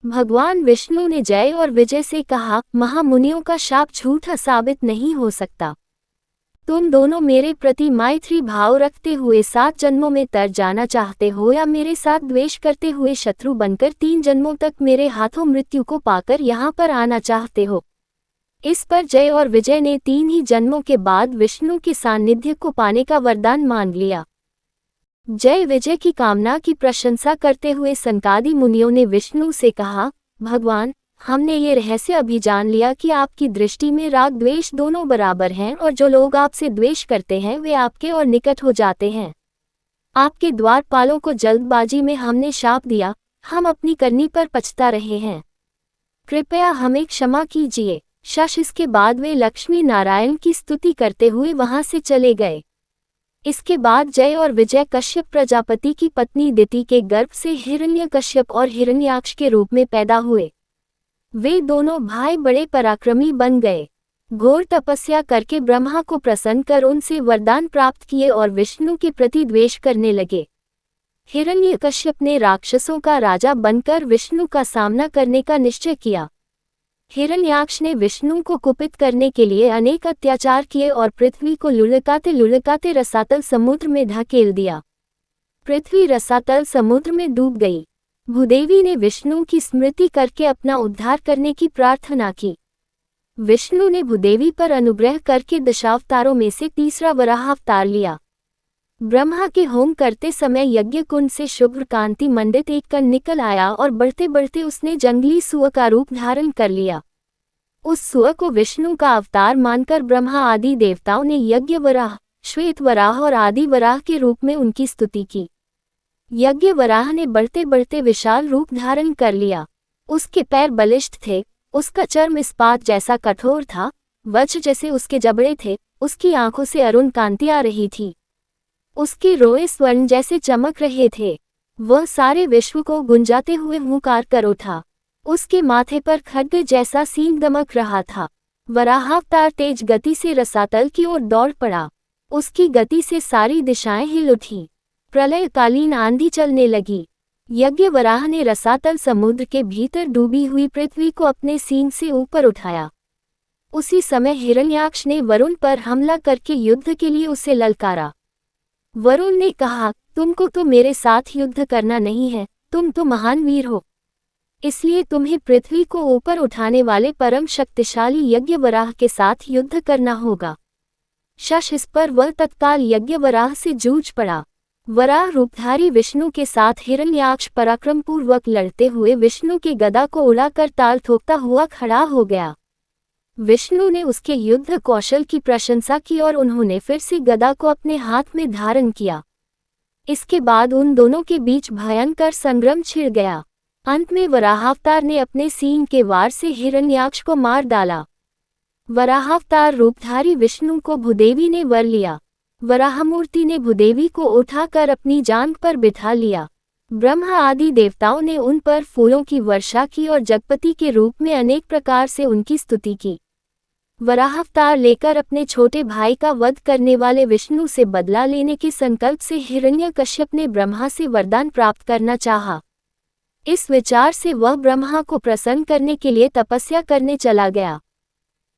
भगवान विष्णु ने जय और विजय से कहा, महामुनियों का शाप झूठा साबित नहीं हो सकता। तुम दोनों मेरे प्रति मैत्री भाव रखते हुए 7 जन्मों में तर जाना चाहते हो या मेरे साथ द्वेष करते हुए शत्रु बनकर 3 जन्मों तक मेरे हाथों मृत्यु को पाकर यहाँ पर आना चाहते हो। इस पर जय और विजय ने 3 ही जन्मों के बाद विष्णु के सानिध्य को पाने का वरदान मांग लिया। जय विजय की कामना की प्रशंसा करते हुए सनकादि मुनियों ने विष्णु से कहा, भगवान, हमने ये रहस्य अभी जान लिया कि आपकी दृष्टि में राग द्वेष दोनों बराबर हैं और जो लोग आपसे द्वेष करते हैं वे आपके और निकट हो जाते हैं। आपके द्वारपालों को जल्दबाजी में हमने शाप दिया, हम अपनी करनी पर पछता रहे हैं। कृपया हमें क्षमा कीजिए। शश इसके बाद वे लक्ष्मी नारायण की स्तुति करते हुए वहां से चले गए। इसके बाद जय और विजय कश्यप प्रजापति की पत्नी दिति के गर्भ से हिरण्यकश्यप और हिरण्याक्ष के रूप में पैदा हुए। वे दोनों भाई बड़े पराक्रमी बन गए। घोर तपस्या करके ब्रह्मा को प्रसन्न कर उनसे वरदान प्राप्त किए और विष्णु के प्रति द्वेष करने लगे। हिरण्यकश्यप ने राक्षसों का राजा बनकर विष्णु का सामना करने का निश्चय किया। हिरण्याक्ष ने विष्णु को कुपित करने के लिए अनेक अत्याचार किए और पृथ्वी को लुढ़काते लुढ़काते रसातल समुद्र में धकेल दिया। पृथ्वी रसातल समुद्र में डूब गई। भूदेवी ने विष्णु की स्मृति करके अपना उद्धार करने की प्रार्थना की। विष्णु ने भूदेवी पर अनुग्रह करके दशावतारों में से तीसरा वराहावतार लिया। ब्रह्मा के होम करते समय यज्ञ कुंड से शुभ्र कांति मंडित एक कण निकल आया और बढ़ते बढ़ते उसने जंगली सुअर का रूप धारण कर लिया। उस सुअर को विष्णु का अवतार मानकर ब्रह्मा आदि देवताओं ने यज्ञ वराह, श्वेत वराह और आदि वराह के रूप में उनकी स्तुति की। यज्ञ वराह ने बढ़ते बढ़ते विशाल रूप धारण कर लिया। उसके पैर बलिष्ठ थे, उसका चर्म इस्पात जैसा कठोर था, वज्र जैसे उसके जबड़े थे, उसकी आंखों से अरुण कांति आ रही थी, उसके रोए स्वर्ण जैसे चमक रहे थे। वह सारे विश्व को गुंजाते हुए हुंकार कर उठा। उसके माथे पर खड्ग जैसा सींग दमक रहा था। वराहावतार तेज गति से रसातल की ओर दौड़ पड़ा। उसकी गति से सारी दिशाएं हिल उठी। प्रलयकालीन आंधी चलने लगी। यज्ञ वराह ने रसातल समुद्र के भीतर डूबी हुई पृथ्वी को अपने सींग से ऊपर उठाया। उसी समय हिरण्याक्ष ने वरुण पर हमला करके युद्ध के लिए उसे ललकारा। वरुण ने कहा, तुमको तो मेरे साथ युद्ध करना नहीं है, तुम तो महान वीर हो, इसलिए तुम्हें पृथ्वी को ऊपर उठाने वाले परम शक्तिशाली यज्ञ वराह के साथ युद्ध करना होगा। शश इस पर वह तत्काल यज्ञ वराह से जूझ पड़ा। वराह रूपधारी विष्णु के साथ हिरण्याक्ष पराक्रमपूर्वक लड़ते हुए विष्णु की गदा को उड़ाकर ताल ठोकता हुआ खड़ा हो गया। विष्णु ने उसके युद्ध कौशल की प्रशंसा की और उन्होंने फिर से गदा को अपने हाथ में धारण किया। इसके बाद उन दोनों के बीच भयंकर संग्राम छिड़ गया। अंत में वराहावतार ने अपने सींग के वार से हिरण्याक्ष को मार डाला। वराहावतार रूपधारी विष्णु को भूदेवी ने वर लिया। वराहमूर्ति ने भूदेवी को उठाकर अपनी जांघ पर बिठा लिया। ब्रह्मा आदि देवताओं ने उन पर फूलों की वर्षा की और जगपति के रूप में अनेक प्रकार से उनकी स्तुति की। वराहावतार लेकर अपने छोटे भाई का वध करने वाले विष्णु से बदला लेने के संकल्प से हिरण्यकश्यप ने ब्रह्मा से वरदान प्राप्त करना चाहा। इस विचार से वह ब्रह्मा को प्रसन्न करने के लिए तपस्या करने चला गया।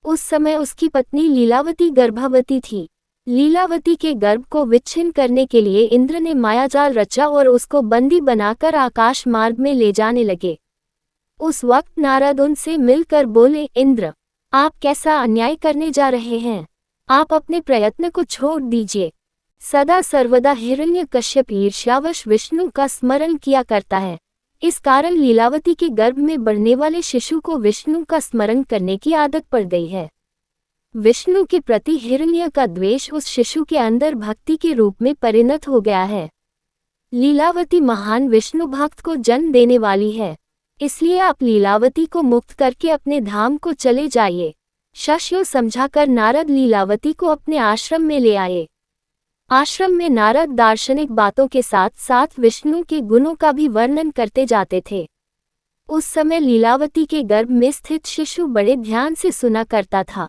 उस समय उसकी पत्नी लीलावती गर्भवती थी। लीलावती के गर्भ को विच्छिन्न करने के लिए इंद्र ने मायाजाल रचा और उसको बंदी बनाकर आकाश मार्ग में ले जाने लगे। उस वक्त नारद उनसे मिलकर बोले, इंद्र, आप कैसा अन्याय करने जा रहे हैं? आप अपने प्रयत्न को छोड़ दीजिए। सदा सर्वदा हिरण्यकश्यप ईर्ष्यावश विष्णु का स्मरण किया करता है। इस कारण लीलावती के गर्भ में बढ़ने वाले शिशु को विष्णु का स्मरण करने की आदत पड़ गई है। विष्णु के प्रति हिरण्य का द्वेष उस शिशु के अंदर भक्ति के रूप में परिणत हो गया है। लीलावती महान विष्णु भक्त को जन्म देने वाली है, इसलिए आप लीलावती को मुक्त करके अपने धाम को चले जाइए। शश समझाकर नारद लीलावती को अपने आश्रम में ले आए। आश्रम में नारद दार्शनिक बातों के साथ साथ विष्णु के गुणों का भी वर्णन करते जाते थे। उस समय लीलावती के गर्भ में स्थित शिशु बड़े ध्यान से सुना करता था।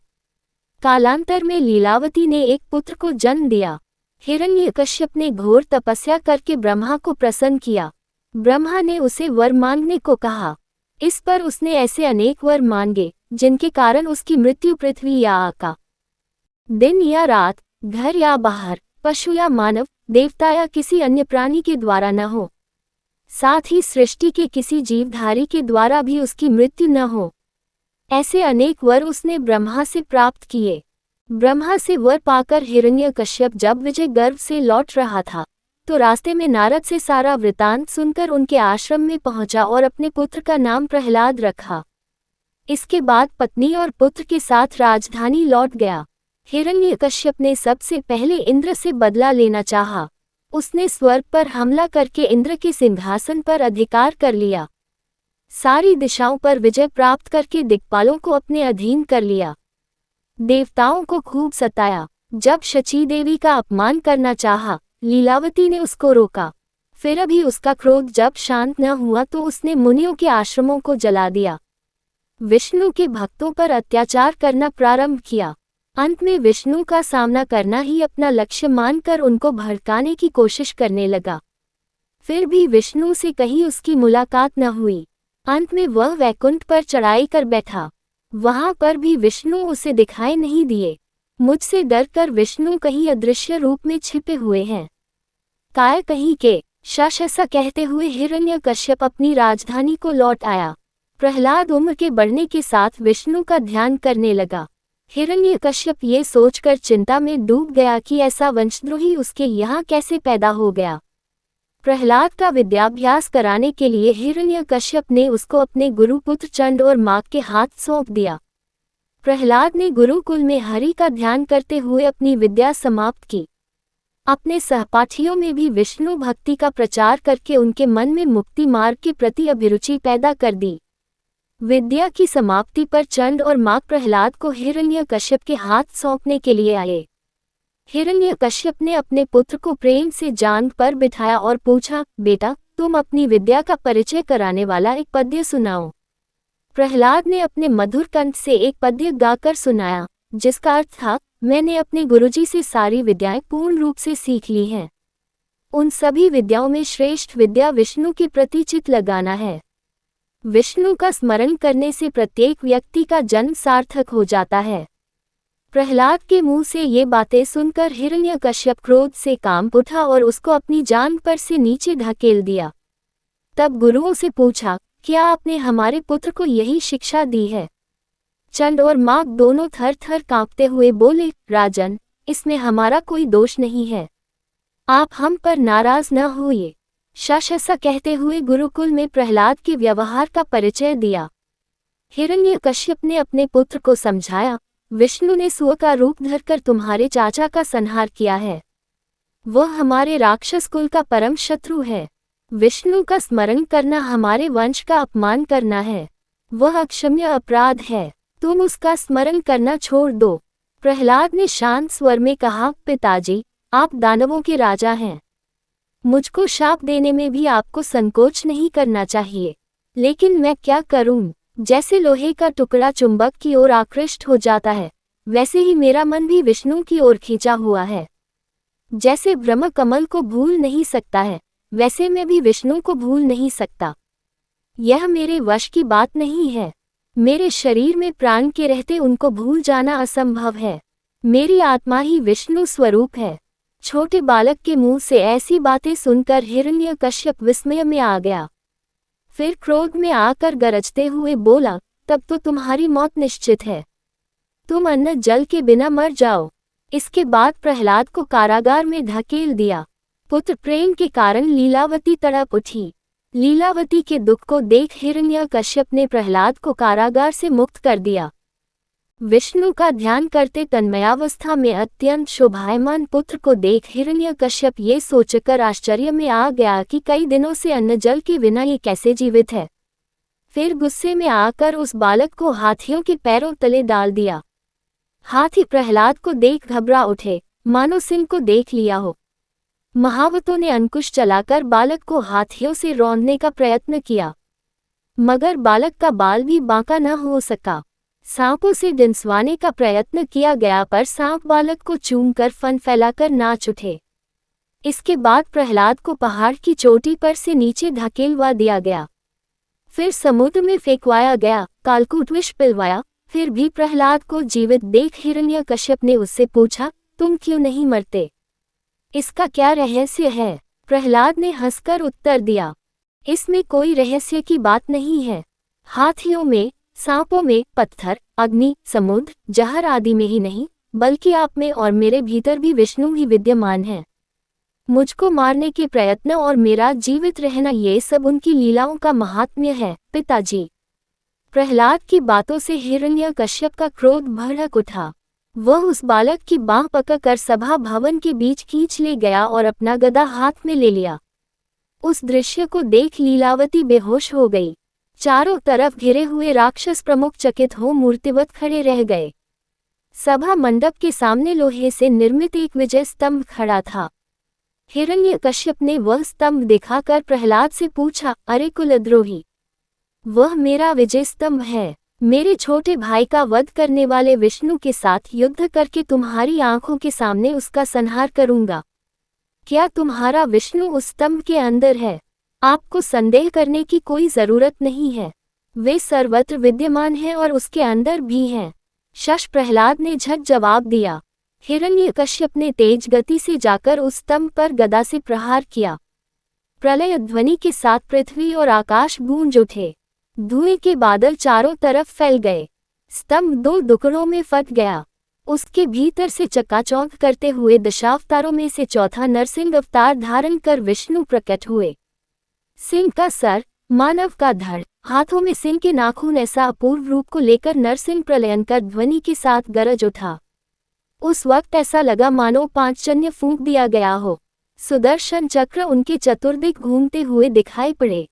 कालांतर में लीलावती ने एक पुत्र को जन्म दिया। हिरण्यकश्यप ने घोर तपस्या करके ब्रह्मा को प्रसन्न किया। ब्रह्मा ने उसे वर मांगने को कहा। इस पर उसने ऐसे अनेक वर मांगे जिनके कारण उसकी मृत्यु पृथ्वी या आका, दिन या रात, घर या बाहर, पशु या मानव, देवता या किसी अन्य प्राणी के द्वारा न हो। साथ ही सृष्टि के किसी जीवधारी के द्वारा भी उसकी मृत्यु न हो। ऐसे अनेक वर उसने ब्रह्मा से प्राप्त किए। ब्रह्मा से वर पाकर हिरण्यकश्यप जब विजय गर्व से लौट रहा था तो रास्ते में नारद से सारा वृतांत सुनकर उनके आश्रम में पहुंचा और अपने पुत्र का नाम प्रहलाद रखा। इसके बाद पत्नी और पुत्र के साथ राजधानी लौट गया। हिरण्यकश्यप ने सबसे पहले इंद्र से बदला लेना चाहा। उसने स्वर्ग पर हमला करके इंद्र के सिंहासन पर अधिकार कर लिया। सारी दिशाओं पर विजय प्राप्त करके दिक्पालों को अपने अधीन कर लिया। देवताओं को खूब सताया। जब शची देवी का अपमान करना चाहा, लीलावती ने उसको रोका। फिर अभी उसका क्रोध जब शांत न हुआ तो उसने मुनियों के आश्रमों को जला दिया। विष्णु के भक्तों पर अत्याचार करना प्रारंभ किया। अंत में विष्णु का सामना करना ही अपना लक्ष्य मानकर उनको भड़काने की कोशिश करने लगा। फिर भी विष्णु से कहीं उसकी मुलाकात न हुई। अंत में वह वैकुंठ पर चढ़ाई कर बैठा। वहां पर भी विष्णु उसे दिखाई नहीं दिए। मुझसे डरकर विष्णु कहीं अदृश्य रूप में छिपे हुए हैं। काय कहीं के शश ऐसा कहते हुए हिरण्यकश्यप अपनी राजधानी को लौट आया। प्रहलाद उम्र के बढ़ने के साथ विष्णु का ध्यान करने लगा। हिरण्यकश्यप ये सोचकर चिंता में डूब गया कि ऐसा वंशद्रोही उसके यहाँ कैसे पैदा हो गया। प्रहलाद का विद्याभ्यास कराने के लिए हिरण्यकश्यप ने उसको अपने गुरुपुत्र चंड और माग के हाथ सौंप दिया। प्रहलाद ने गुरुकुल में हरि का ध्यान करते हुए अपनी विद्या समाप्त की। अपने सहपाठियों में भी विष्णु भक्ति का प्रचार करके उनके मन में मुक्ति मार्ग के प्रति अभिरुचि पैदा कर दी। विद्या की समाप्ति पर चंड और माग प्रहलाद को हिरण्यकश्यप के हाथ सौंपने के लिए आए। हिरण्यकश्यप ने अपने पुत्र को प्रेम से जांघ पर बिठाया और पूछा, बेटा, तुम अपनी विद्या का परिचय कराने वाला एक पद्य सुनाओ। प्रहलाद ने अपने मधुर कंठ से एक पद्य गाकर सुनाया, जिसका अर्थ था, मैंने अपने गुरुजी से सारी विद्याएं पूर्ण रूप से सीख ली हैं। उन सभी विद्याओं में श्रेष्ठ विद्या विष्णु के प्रति चित्त लगाना है। विष्णु का स्मरण करने से प्रत्येक व्यक्ति का जन्म सार्थक हो जाता है। प्रहलाद के मुंह से ये बातें सुनकर हिरण्यकश्यप क्रोध से कांप उठा और उसको अपनी जांघ पर से नीचे धकेल दिया। तब गुरुओं से पूछा, क्या आपने हमारे पुत्र को यही शिक्षा दी है? चंड और माग दोनों थर थर कांपते हुए बोले, राजन, इसमें हमारा कोई दोष नहीं है। आप हम पर नाराज न होइए। शश ऐसा कहते हुए गुरुकुल में प्रहलाद के व्यवहार का परिचय दिया। हिरण्यकश्यप ने अपने पुत्र को समझाया, विष्णु ने सूअर का रूप धरकर तुम्हारे चाचा का संहार किया है। वह हमारे राक्षस कुल का परम शत्रु है। विष्णु का स्मरण करना हमारे वंश का अपमान करना है। वह अक्षम्य अपराध है। तुम उसका स्मरण करना छोड़ दो। प्रहलाद ने शांत स्वर में कहा, पिताजी, आप दानवों के राजा हैं। मुझको शाप देने में भी आपको संकोच नहीं करना चाहिए। लेकिन मैं क्या करूं? जैसे लोहे का टुकड़ा चुंबक की ओर आकृष्ट हो जाता है, वैसे ही मेरा मन भी विष्णु की ओर खींचा हुआ है। जैसे ब्रह्म कमल को भूल नहीं सकता है, वैसे मैं भी विष्णु को भूल नहीं सकता। यह मेरे वश की बात नहीं है। मेरे शरीर में प्राण के रहते उनको भूल जाना असंभव है। मेरी आत्मा ही विष्णु स्वरूप है। छोटे बालक के मुंह से ऐसी बातें सुनकर हिरण्यकश्यप विस्मय में आ गया। फिर क्रोध में आकर गरजते हुए बोला, तब तो तुम्हारी मौत निश्चित है। तुम अन्न जल के बिना मर जाओ। इसके बाद प्रहलाद को कारागार में धकेल दिया। पुत्र प्रेम के कारण लीलावती तड़प उठी। लीलावती के दुख को देख हिरण्यकश्यप ने प्रहलाद को कारागार से मुक्त कर दिया। विष्णु का ध्यान करते तन्मयावस्था में अत्यंत शोभायमान पुत्र को देख हिरण्यकश्यप ये सोचकर आश्चर्य में आ गया कि कई दिनों से अन्न जल के बिना ये कैसे जीवित है। फिर गुस्से में आकर उस बालक को हाथियों के पैरों तले डाल दिया। हाथी प्रहलाद को देख घबरा उठे, मानो सिंह को देख लिया हो। महावतों ने अंकुश चलाकर बालक को हाथियों से रौंदने का प्रयत्न किया, मगर बालक का बाल भी बांका न हो सका। सांपों से डिंसवाने का प्रयत्न किया गया पर सांप बालक को चूमकर फन फैलाकर नाच उठे। इसके बाद प्रहलाद को पहाड़ की चोटी पर से नीचे धकेलवा दिया गया। फिर समुद्र में फेंकवाया गया, कालकूट विष पिलवाया। फिर भी प्रहलाद को जीवित देख हिरण्यकश्यप ने उससे पूछा, तुम क्यों नहीं मरते? इसका क्या रहस्य है? प्रहलाद ने हंसकर उत्तर दिया, इसमें कोई रहस्य की बात नहीं है। हाथियों में, सांपों में, पत्थर, अग्नि, समुद्र, जहर आदि में ही नहीं, बल्कि आप में और मेरे भीतर भी विष्णु ही विद्यमान है। मुझको मारने के प्रयत्न और मेरा जीवित रहना, ये सब उनकी लीलाओं का महात्म्य है पिताजी। प्रहलाद की बातों से हिरण्यकश्यप का क्रोध भड़क उठा। वह उस बालक की बांह पकड़कर सभा भवन के बीच खींच ले गया और अपना गदा हाथ में ले लिया। उस दृश्य को देख लीलावती बेहोश हो गई। चारों तरफ घिरे हुए राक्षस प्रमुख चकित हो मूर्तिवत खड़े रह गए। सभा मंडप के सामने लोहे से निर्मित एक विजय स्तंभ खड़ा था। हिरण्यकश्यप ने वह स्तंभ दिखाकर प्रहलाद से पूछा, अरे कुलद्रोही, वह मेरा विजय स्तंभ है। मेरे छोटे भाई का वध करने वाले विष्णु के साथ युद्ध करके तुम्हारी आंखों के सामने उसका संहार करूंगा। क्या तुम्हारा विष्णु उस स्तंभ के अंदर है? आपको संदेह करने की कोई जरूरत नहीं है, वे सर्वत्र विद्यमान हैं और उसके अंदर भी हैं। शश प्रहलाद ने झट जवाब दिया। हिरण्यकश्यप ने तेज गति से जाकर उस स्तंभ पर गदा से प्रहार किया। प्रलय ध्वनि के साथ पृथ्वी और आकाश गूंज उठे। धुएं के बादल चारों तरफ फैल गए। स्तंभ दो टुकड़ों में फट गया। उसके भीतर से चकाचौंध करते हुए दशावतारों में से चौथा नरसिंह अवतार धारण कर विष्णु प्रकट हुए। सिंह का सर, मानव का धड़, हाथों में सिंह के नाखून, ऐसा अपूर्व रूप को लेकर नरसिंह प्रलयंकर ध्वनि के साथ गरज उठा। उस वक्त ऐसा लगा मानो पांचजन्य फूंक दिया गया हो। सुदर्शन चक्र उनके चतुर्दिक घूमते हुए दिखाई पड़े।